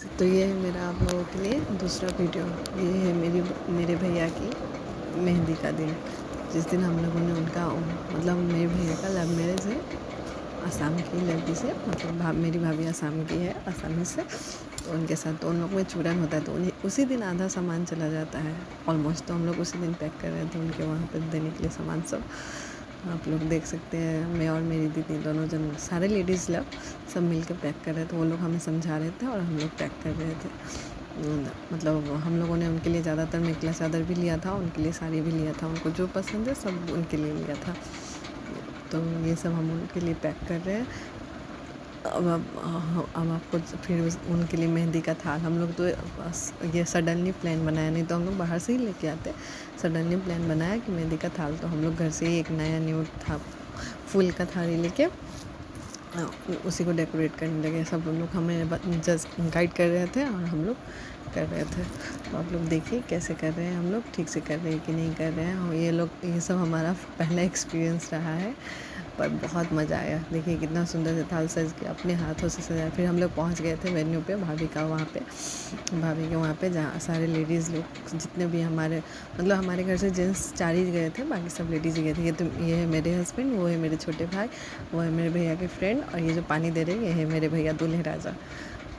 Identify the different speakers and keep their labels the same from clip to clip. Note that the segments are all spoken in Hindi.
Speaker 1: तो ये है मेरा आप लोगों के लिए दूसरा वीडियो। ये है मेरे भैया की मेहंदी का दिन, जिस दिन हम लोगों ने उनका मतलब मेरे भैया का लव मैरिज है असम की लड़की से, मतलब मेरी भाभी असम की है, असमी से। तो उनके साथ तो उन लोग में चूरन होता है, तो उन्हें उसी दिन आधा सामान चला जाता है ऑलमोस्ट। तो हम लोग उसी दिन पैक कर रहे थे उनके वहाँ पे देने के लिए सामान सब। आप लोग देख सकते हैं, मैं और मेरी दीदी दोनों जन सारे लेडीज़ लोग सब मिल के पैक कर रहे थे। वो लोग हमें समझा रहे थे और हम लोग पैक कर रहे थे। मतलब हम लोगों ने उनके लिए ज़्यादातर मेखला चादर भी लिया था, उनके लिए साड़ी भी लिया था, उनको जो पसंद है सब उनके लिए लिया था। तो ये सब हम उनके लिए पैक कर रहे हैं। अब आपको फिर उनके लिए मेहंदी का थाल, हम लोग तो ये सडनली प्लान बनाया, नहीं तो हम लोग बाहर से ही लेके आते। सडनली प्लान बनाया कि मेहंदी का थाल, तो हम लोग घर से ही एक नया न्यू था फूल का थाली लेके उसी को डेकोरेट करने लगे। सब लोग हमें जस्ट गाइड कर रहे थे और हम लोग कर रहे थे। तो आप लोग देखिए कैसे कर रहे हैं हम लोग, ठीक से कर रहे हैं कि नहीं कर रहे हैं। और ये सब हमारा पहला एक्सपीरियंस रहा है, पर बहुत मज़ा आया। देखिए कितना सुंदर से थाल सज के अपने हाथों से सजाया। फिर हम लोग पहुँच गए थे वेन्यू पे, भाभी के वहाँ पे जहाँ सारे लेडीज़ लोग जितने भी हमारे घर से जेंट्स 4 ही गए थे, बाकी सब लेडीज़ ही गए थे। ये है मेरे हस्बैंड, वो है मेरे छोटे भाई, वो है मेरे भैया के फ्रेंड, और ये जो पानी दे रहे हैं ये है मेरे भैया दूल्हे राजा,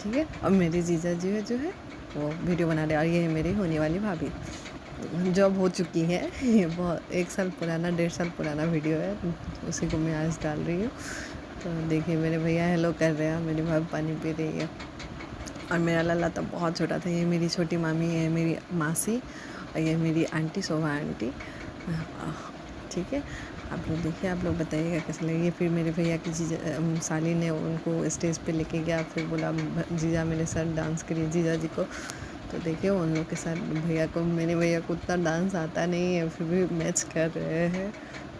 Speaker 1: ठीक है। और मेरे जीजा जी जो है वो वीडियो बना रहे हैं। और ये है मेरी होने वाली भाभी, जॉब हो चुकी है। ये बहुत 1 साल पुराना 1.5 साल पुराना वीडियो है, उसी को मैं आज डाल रही हूँ। तो देखिए मेरे भैया हेलो कर रहे हैं, मेरी भाभी पानी पी रही है। और मेरा लल्ला तो बहुत छोटा था। ये मेरी छोटी मामी है, मेरी मासी, और ये मेरी आंटी शोभा आंटी, ठीक है। आप लोग देखिए, आप लोग बताइएगा कैसा लगे। फिर मेरे भैया की साली ने उनको स्टेज पे लेके गया, फिर बोला जीजा मेरे साथ डांस करिए जीजा जी को। तो देखिए उन लोग के साथ मेरे भैया को उतना डांस आता नहीं है, फिर भी मैच कर रहे हैं।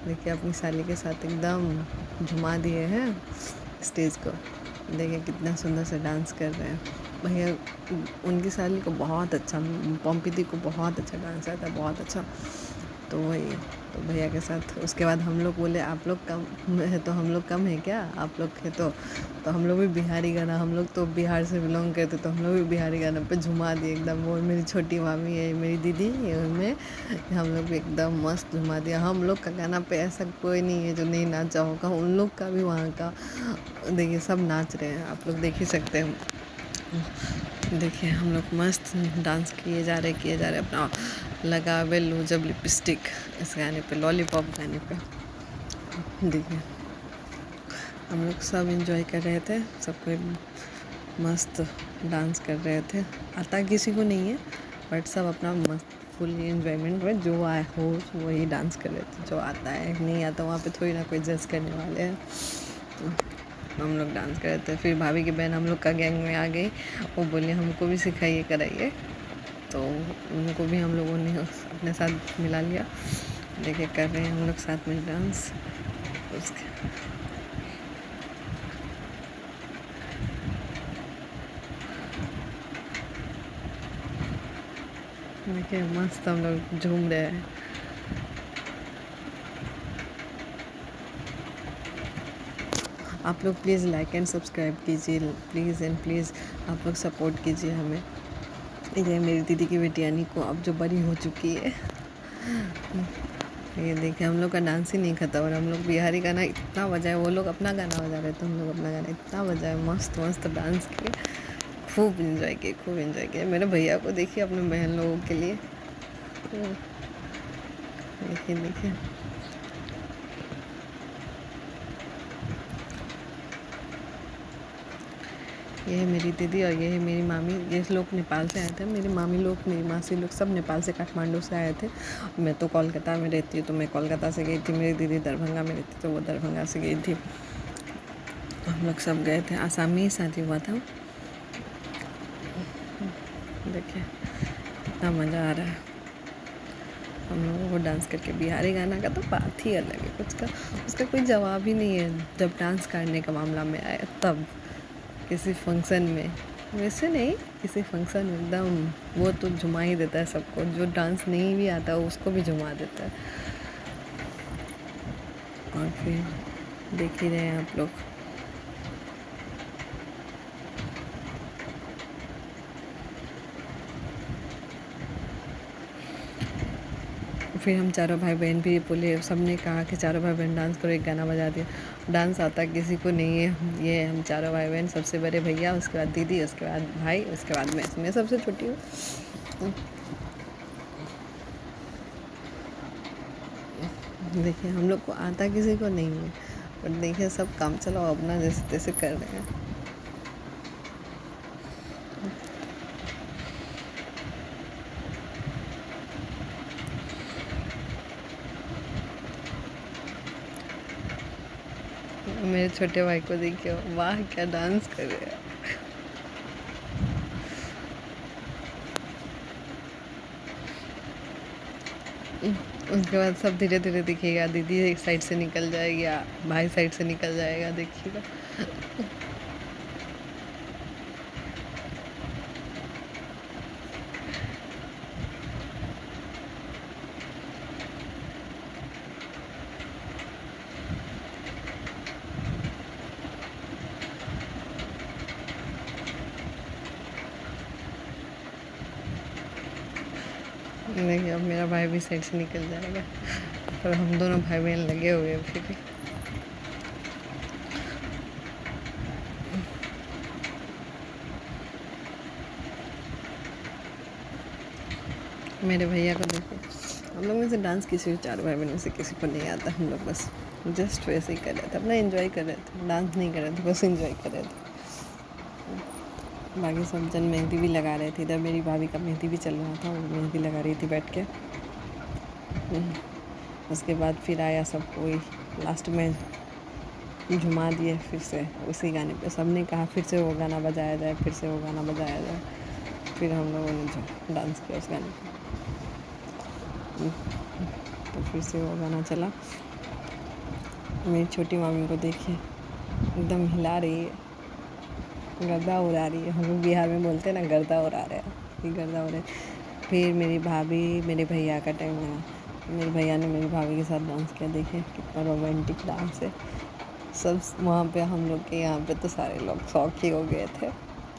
Speaker 1: देखिए अपनी साली के साथ एकदम झुमा दिए हैं स्टेज को। देखिए कितना सुंदर से डांस कर रहे हैं भैया। उनकी साली को बहुत अच्छा, पम्पी दी को बहुत अच्छा डांस आता है, बहुत अच्छा। तो वही, तो भैया के साथ उसके बाद हम लोग बोले आप लोग कम है तो हम लोग कम है क्या, आप लोग है तो हम लोग भी बिहारी गाना, हम लोग तो बिहार से बिलोंग करते, तो हम लोग भी बिहारी गाना पे झुमा दिए एकदम। वो मेरी छोटी मामी है, मेरी दीदी ये में, हम लोग भी एकदम मस्त झुमा दिया। हम लोग का गाना पे ऐसा कोई नहीं है जो नहीं नाचा होगा, उन लोग का भी वहाँ का देखिए सब नाच रहे हैं, आप लोग देख ही सकते हैं। देखिए हम लोग मस्त डांस किए जा रहे अपना लगावे लो जब लिपस्टिक इस गाने पे, लॉलीपॉप गाने पे। देखिए हम लोग सब एंजॉय कर रहे थे, सब कोई मस्त डांस कर रहे थे। आता किसी को नहीं है, बट सब अपना मस्त फुल एंजॉयमेंट में जो आए हो वही डांस कर रहे थे। जो आता है नहीं आता वहाँ पे थोड़ी ना कोई जज करने वाले हैं। तो हम लोग डांस कर रहे थे। फिर भाभी की बहन हम लोग का गैंग में आ गई, वो बोले हमको भी सिखाइए कराइए, तो उनको भी हम लोगों ने अपने साथ मिला लिया। देखिए कर रहे हैं हम लोग साथ में डांस। उसके देखिए मस्त हम लोग झूम रहे हैं। आप लोग प्लीज़ लाइक एंड सब्सक्राइब कीजिए, प्लीज़ एंड प्लीज़ आप लोग सपोर्ट कीजिए हमें। ये मेरी दीदी की बेटी यानी को अब जो बड़ी हो चुकी है। ये देखिए हम लोग का डांस ही नहीं खत्म, और हम लोग बिहारी गाना इतना बजाए, वो लोग अपना गाना बजा रहे थे, हम लोग अपना गाना इतना बजाए, मस्त मस्त डांस किए, खूब इन्जॉय किए। मेरे भैया को देखिए अपने बहन लोगों के लिए, देखिए ये है मेरी दीदी और ये है मेरी मामी। ये लोग नेपाल से आए थे, मेरी मामी लोग मेरी मासी लोग सब नेपाल से, काठमांडू से आए थे। मैं तो कोलकाता में रहती हूँ, तो मैं कोलकाता से गई थी। मेरी दीदी दरभंगा में रहती, तो वो दरभंगा से गई थी। हम लोग सब गए थे, आसाम में ही शादी हुआ था। देखिए इतना मज़ा आ रहा है हम लोगों को डांस करके। बिहारी गाना का तो बात ही अलग है, कुछ का उसका कोई जवाब ही नहीं है। जब डांस करने का मामला में आया तब किसी फंक्शन में, वैसे नहीं, किसी फंक्शन में एकदम वो तो झुमा ही देता है सबको। जो डांस नहीं भी आता उसको भी झुमा देता है। और फिर देख ही रहे हैं आप लोग, फिर हम चारों भाई बहन भी बोले, सबने कहा कि चारों भाई बहन डांस करो, एक गाना बजा दिया। डांस आता किसी को नहीं है। ये हम चारों भाई बहन, सबसे बड़े भैया, उसके बाद दीदी, उसके बाद भाई, उसके बाद मैं सबसे छोटी हूँ। देखिए हम लोग को आता किसी को नहीं है, पर देखिए सब काम चलाओ अपना जैसे तैसे कर रहे हैं। मेरे छोटे भाई को देखिए, वाह क्या डांस कर रहे हैं। उसके बाद सब धीरे धीरे दिखेगा, दीदी एक साइड से निकल जाएगी, भाई साइड से निकल जाएगा, देखिएगा। देखिए अब मेरा भाई भी साइड से निकल जाएगा, और हम दोनों भाई बहन लगे हुए हैं फिर भी। मेरे भैया को देखो, हम लोग में से डांस किसी चार भाई बहनों से किसी को नहीं आता। हम लोग बस जस्ट वैसे ही कर रहे थे, अपना एंजॉय कर रहे थे, डांस नहीं कर रहे थे, बस एंजॉय कर रहे थे। बाकी सब जन मेहंदी भी लगा रहे थे। इधर मेरी भाभी का मेहंदी भी चल रहा था, वो मेहंदी लगा रही थी बैठ के। उसके बाद फिर आया सब कोई, लास्ट में झुमा दिए फिर से उसी गाने पे। सब ने कहा फिर से वो गाना बजाया जाए, फिर से वो गाना बजाया जाए। फिर हम लोगों ने जो डांस किया उस गाने पे, तो फिर से वो गाना चला। मेरी छोटी मामी को देखिए, एकदम हिला रही है, गर्दा उड़ा रही है। हम लोग बिहार में बोलते हैं ना, गर्दा उड़ा रहे हैं, ये गर्दा उड़ा। फिर मेरी भाभी, मेरे भैया का टाइम आया, मेरे भैया ने मेरी भाभी के साथ डांस किया। देखिए कितना रोमांटिक डांस है। सब वहाँ पे हम लोग के यहाँ पे तो सारे लोग शौक ही हो गए थे।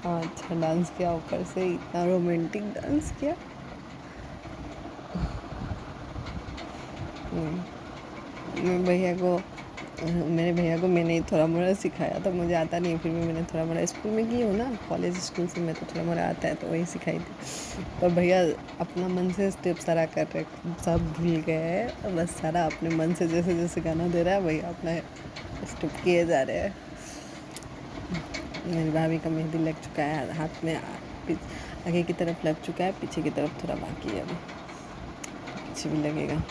Speaker 1: अच्छा डांस किया, ऊपर से इतना रोमांटिक डांस किया। मेरे भैया को मैंने थोड़ा मोड़ा सिखाया था, मुझे आता नहीं, फिर भी मैंने थोड़ा मोड़ा स्कूल में की हूँ ना, कॉलेज स्कूल से मैं तो थोड़ा मोड़ा आता है, तो वही सिखाई थी। पर भैया अपना मन से स्टेप सारा कर रहे, सब भूल गए हैं, बस सारा अपने मन से जैसे जैसे गाना दे रहा है भैया अपना स्टेप किए जा रहे हैं। मेरी भाभी का मेहंदी लग चुका है हाथ में, आगे की तरफ लग चुका है, पीछे की तरफ थोड़ा बाकी है, अभी पीछे भी लगेगा।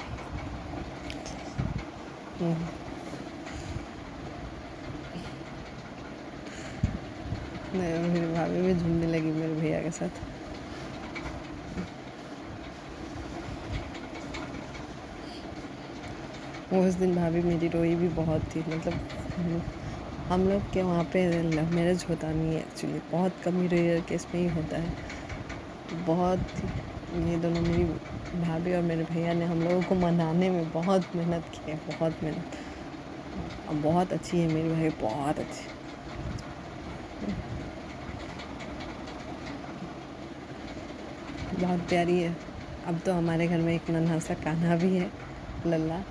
Speaker 1: मेरी भाभी भी झूमने लगी मेरे भैया के साथ। उस दिन भाभी मेरी रोई भी बहुत थी। मतलब हम लोग के वहाँ पे लव मैरिज होता नहीं है एक्चुअली, बहुत कम ही रेयर केस में ही होता है। बहुत ये दोनों, मेरी भाभी और मेरे भैया ने हम लोगों को मनाने में बहुत मेहनत की है, बहुत मेहनत। अब बहुत अच्छी है मेरी भाई, बहुत अच्छी। बहुत प्यारी है। अब तो हमारे घर में एक नन्हा सा कान्हा भी है, लल्ला।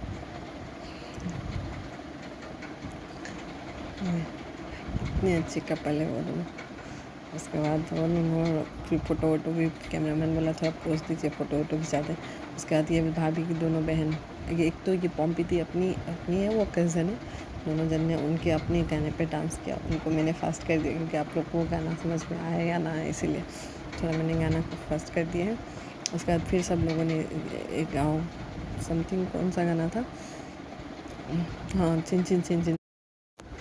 Speaker 1: इतने अच्छे कपल है वो दोनों। उसके बाद वो फिर फ़ोटो वोटो भी कैमरामैन बोला थोड़ा पोस्ट दीजिए, फ़ोटो वोटो खिंचाते। उसके बाद ये भाभी की दोनों बहन, ये एक तो ये पॉम्पी थी, अपनी है, वो कज़न है। दोनों जन ने उनके अपने गाने पे डांस किया। उनको मैंने फास्ट कर दिया क्योंकि आप लोग को गाना समझ में आया या ना आए, इसीलिए थोड़ा मैंने गाना को फास्ट कर दिया है। उसके बाद फिर सब लोगों ने एक गाँव समथिंग, कौन सा गाना था, हाँ चिन चिन चिन चिन।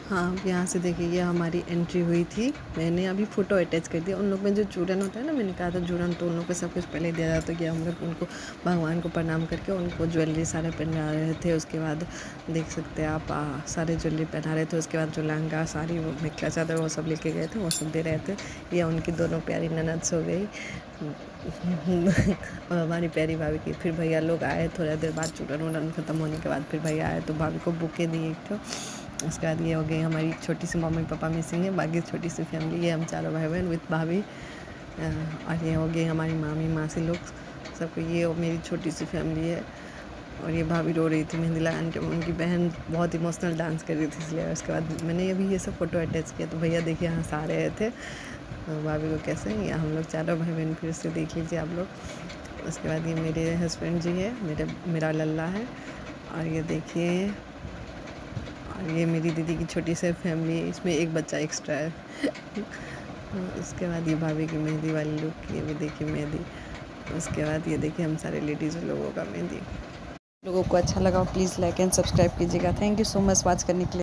Speaker 1: हाँ अब यहाँ से देखिए, ये हमारी एंट्री हुई थी। मैंने अभी फ़ोटो अटैच कर दिया। उन लोग में जो चूरन होता है ना, मैंने कहा था चूरन, तो उन लोग को सब कुछ पहले दिया जाता है कि हम लोग उनको भगवान को प्रणाम करके उनको ज्वेलरी सारे पहना रहे थे। उसके बाद देख सकते हैं आप, सारे ज्वेलरी पहना रहे थे। उसके बाद जो लहंगा साड़ी, वो मेखला चादर, वो सब लेके गए थे, वो सब दे रहे थे। ये उनकी दोनों प्यारी ननद सो गई और हमारी प्यारी भाभी की। फिर भैया लोग आए थोड़ा देर बाद, चूरन वूरन ख़त्म होने के बाद फिर भैया आए तो भाभी को बुके दिए एक तो। उसके बाद ये हो गई हमारी छोटी सी मम्मी पापा मिसिंग है, बाकी छोटी सी फैमिली है, हम चारों भाई बहन विथ भाभी। और ये हो गई हमारी मामी मासी लोग सबको। ये मेरी छोटी सी फैमिली है। और ये भाभी रो रही थी मेहंदी लगाने टाइम, उनकी बहन बहुत इमोशनल डांस कर रही थी, इसलिए उसके बाद मैंने अभी ये सब फ़ोटो अटैच किया। तो भैया देखिए हँसा रहे थे भाभी को कैसे, या हम लोग चारों भाई बहन फिर से देख लीजिए आप लोग। उसके बाद ये मेरे हस्बैंड जी है, मेरा लल्ला है, और ये देखिए, और ये मेरी दीदी की छोटी सी फैमिली है, इसमें एक बच्चा एक्स्ट्रा है। उसके बाद ये भाभी की मेहंदी वाली लुक, ये भी देखिए मेहंदी। उसके बाद ये देखिए हम सारे लेडीज़ लोगों का मेहंदी।
Speaker 2: लोगों को अच्छा लगा प्लीज़ लाइक एंड सब्सक्राइब कीजिएगा। Thank you so much watch करने के लिए।